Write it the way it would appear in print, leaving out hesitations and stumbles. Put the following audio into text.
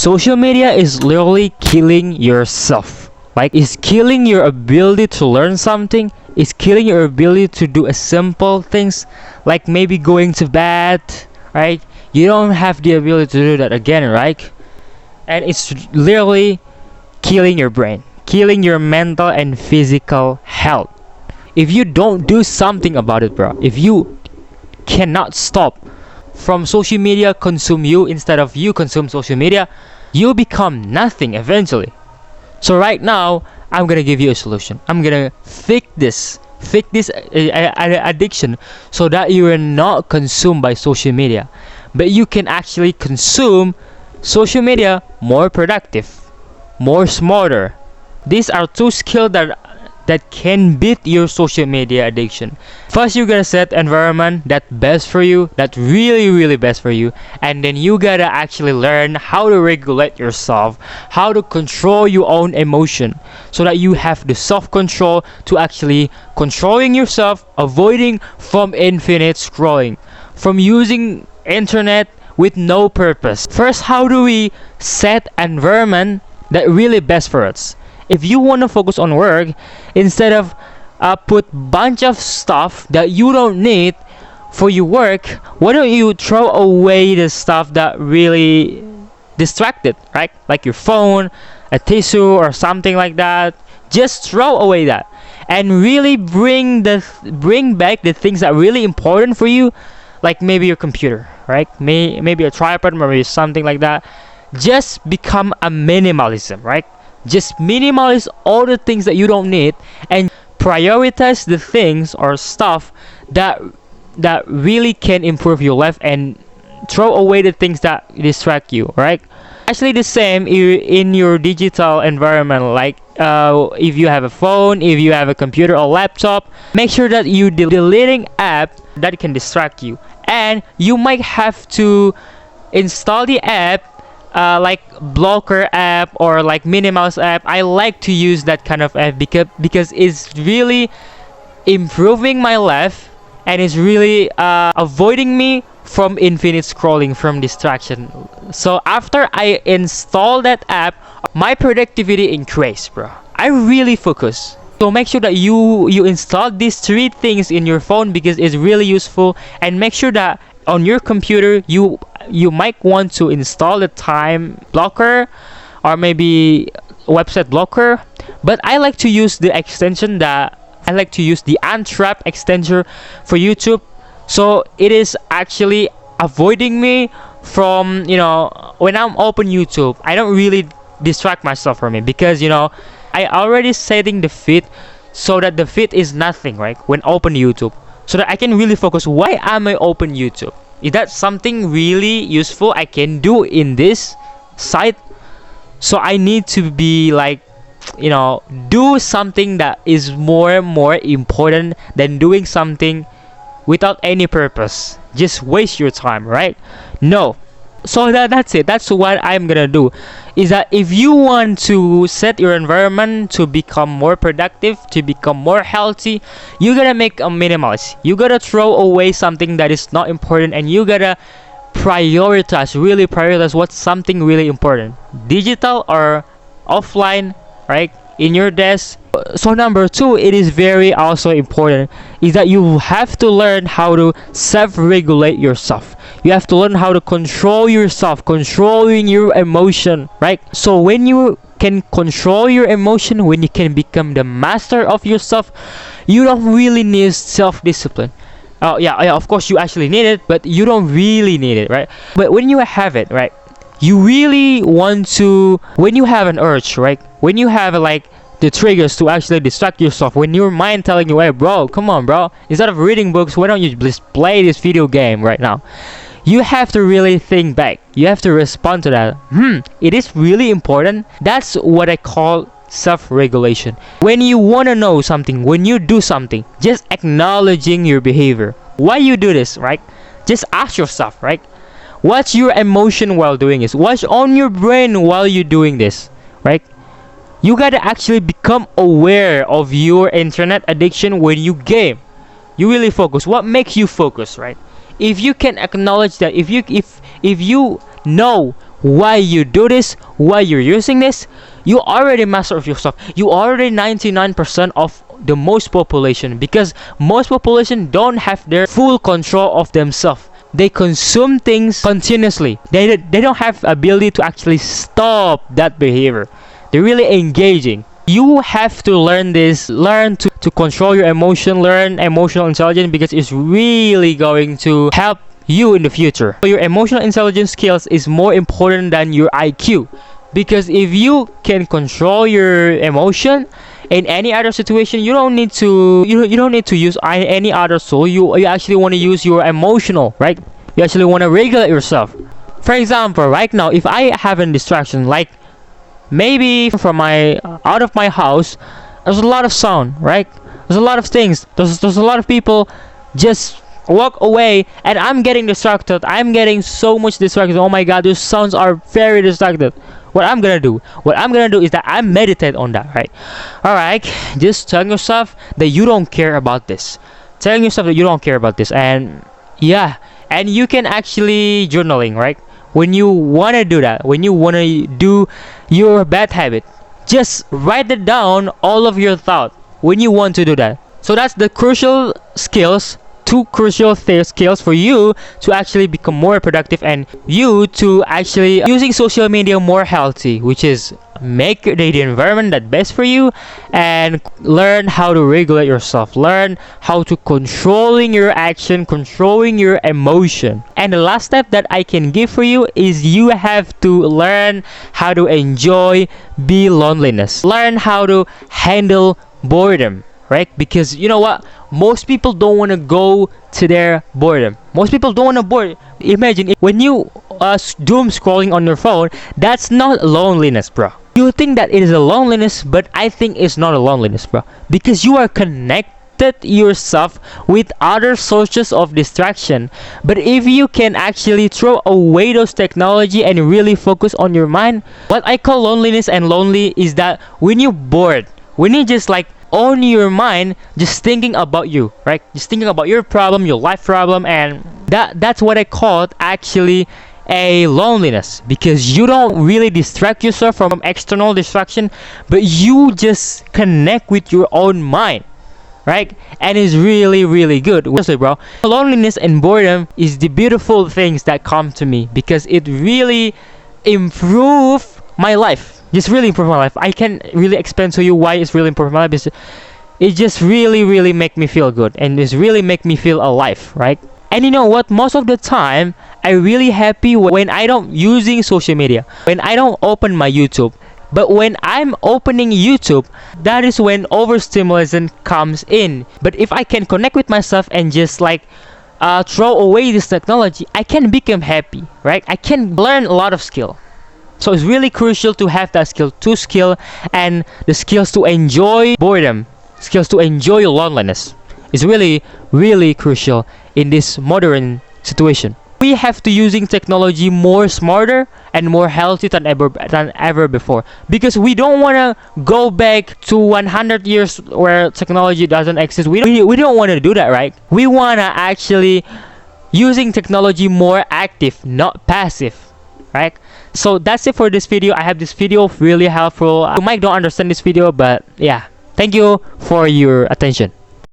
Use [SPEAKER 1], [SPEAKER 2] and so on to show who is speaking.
[SPEAKER 1] Social media is literally killing yourself. Like, it's killing your ability to learn something. It's killing your ability to do a simple things, like maybe going to bed, right? You don't have the ability to do that again, right? And it's literally killing your brain, killing your mental and physical health. If you don't do something about it, bro, if you cannot stop from social media consume you instead of you consume social media, you become nothing eventually. So right now, I'm gonna give you a solution. I'm gonna fix this addiction, so that you are not consumed by social media, but you can actually consume social media more productive, more smarter. These are two skills that can beat your social media addiction. First, you gotta set environment that best for you, that really best for you, and then you gotta actually learn how to regulate yourself, how to control your own emotion, so that you have the self-control to actually controlling yourself, avoiding from infinite scrolling, from using internet with no purpose. First, how do we set environment that really best for us? If you want to focus on work, instead of put bunch of stuff that you don't need for your work, why don't you throw away the stuff that really distracted, right? Like your phone, a tissue, or something like that. Just throw away that, and really bring back the things that are really important for you, like maybe your computer, right? Maybe a tripod, maybe something like that. Just become a minimalism, right? Just minimize all the things that you don't need, and prioritize the things or stuff that really can improve your life, and throw away the things that distract you, right? Actually, the same in your digital environment. Like if you have a phone, if you have a computer or laptop, make sure that you deleting app that can distract you, and you might have to install the app, like blocker app or like minimalist app. I like to use that kind of app because it's really improving my life, and it's really avoiding me from infinite scrolling, from distraction. So after I install that app, my productivity increased, bro. I really focus. So make sure that you install these three things in your phone, because it's really useful. And make sure that on your computer you might want to install the time blocker, or maybe website blocker. But I like to use the extension that I like to use the untrap extension for YouTube. So it is actually avoiding me from, when I'm open YouTube, I don't really distract myself from it, because I already setting the feed so that the feed is nothing, right, when open YouTube, so that I can really focus. Why am I open YouTube? Is that something really useful I can do in this site? So I need to be like, do something that is more important than doing something without any purpose. Just waste your time, right? No. So that's it. That's what I'm gonna do. Is that if you want to set your environment to become more productive, to become more healthy, you gotta make a minimalist. You gotta throw away something that is not important, and you gotta really prioritize what's something really important, digital or offline, right, in your desk. So number two, it is very also important, is that you have to learn how to self-regulate yourself. You have to learn how to control yourself, controlling your emotion, right? So when you can control your emotion, when you can become the master of yourself, you don't really need self-discipline. Oh yeah, of course you actually need it, but you don't really need it, right? But when you have it, right, you really want to, when you have an urge, right, when you have like the triggers to actually distract yourself, when your mind telling you, hey bro, come on bro, instead of reading books, why don't you just play this video game right now? You have to really think back. You have to respond to that. It is really important. That's what I call self-regulation. When you want to know something, when you do something, just acknowledging your behavior. Why you do this, right? Just ask yourself, right? What's your emotion while doing this? What's on your brain while you're doing this, right? You gotta actually become aware of your internet addiction when you game. You really focus. What makes you focus, right? If you can acknowledge that, if you know why you do this, why you're using this, you already master of yourself. You already 99% of the most population, because most population don't have their full control of themselves. They consume things continuously. They don't have ability to actually stop that behavior. They're really engaging. You have to learn this, learn to control your emotion, learn emotional intelligence, because it's really going to help you in the future. So your emotional intelligence skills is more important than your IQ, because if you can control your emotion in any other situation, you don't need to you don't need to use any other tool. You actually want to use your emotional, right? You actually want to regulate yourself. For example, right now, if I have a distraction, like maybe from my out of my house, there's a lot of sound, right? There's a lot of things. There's a lot of people just walk away, and I'm getting distracted. I'm getting so much distracted. Oh my god, those sounds are very distracted. What I'm gonna do is that I meditate on that, right? All right, just tell yourself that you don't care about this. Telling yourself that you don't care about this, and yeah, and you can actually journaling, right? When you wanna do that, when you wanna do your bad habit, just write it down, all of your thought, when you want to do that. So that's the crucial skills, two crucial skills for you to actually become more productive, and you to actually using social media more healthy, which is make the environment that best for you, and learn how to regulate yourself, learn how to controlling your action, controlling your emotion. And the last step that I can give for you is you have to learn how to enjoy be loneliness, learn how to handle boredom, right? Because you know what, most people don't want to go to their boredom. Most people don't want to bored. Imagine when you doom scrolling on your phone, that's not loneliness, bro. You think that it is a loneliness, but I think it's not a loneliness, bro, because you are connected yourself with other sources of distraction. But if you can actually throw away those technology and really focus on your mind, what I call loneliness and lonely is that when you're bored, when you just like on your mind, just thinking about you, right? Just thinking about your problem, your life problem, and that's what I call it actually a loneliness, because you don't really distract yourself from external distraction, but you just connect with your own mind, right? And it's really really good. Honestly, bro, loneliness and boredom is the beautiful things that come to me, because it really improve my life. Just really improve my life. I can't really explain to you why it's really improved my life. It just really really make me feel good, and it's really make me feel alive, right? And you know what, most of the time I really happy when I don't using social media, when I don't open my YouTube. But when I'm opening YouTube, that is when overstimulation comes in. But if I can connect with myself and just like throw away this technology, I can become happy, right? I can learn a lot of skill. So it's really crucial to have that skill, to skill, and the skills to enjoy boredom, skills to enjoy loneliness. It's really really crucial in this modern situation. We have to using technology more smarter and more healthy than ever before, because we don't want to go back to 100 years where technology doesn't exist. We don't want to do that, right? We want to actually using technology more active, not passive, right? So that's it for this video. I have this video really helpful. You might don't understand this video, but yeah, thank you for your attention.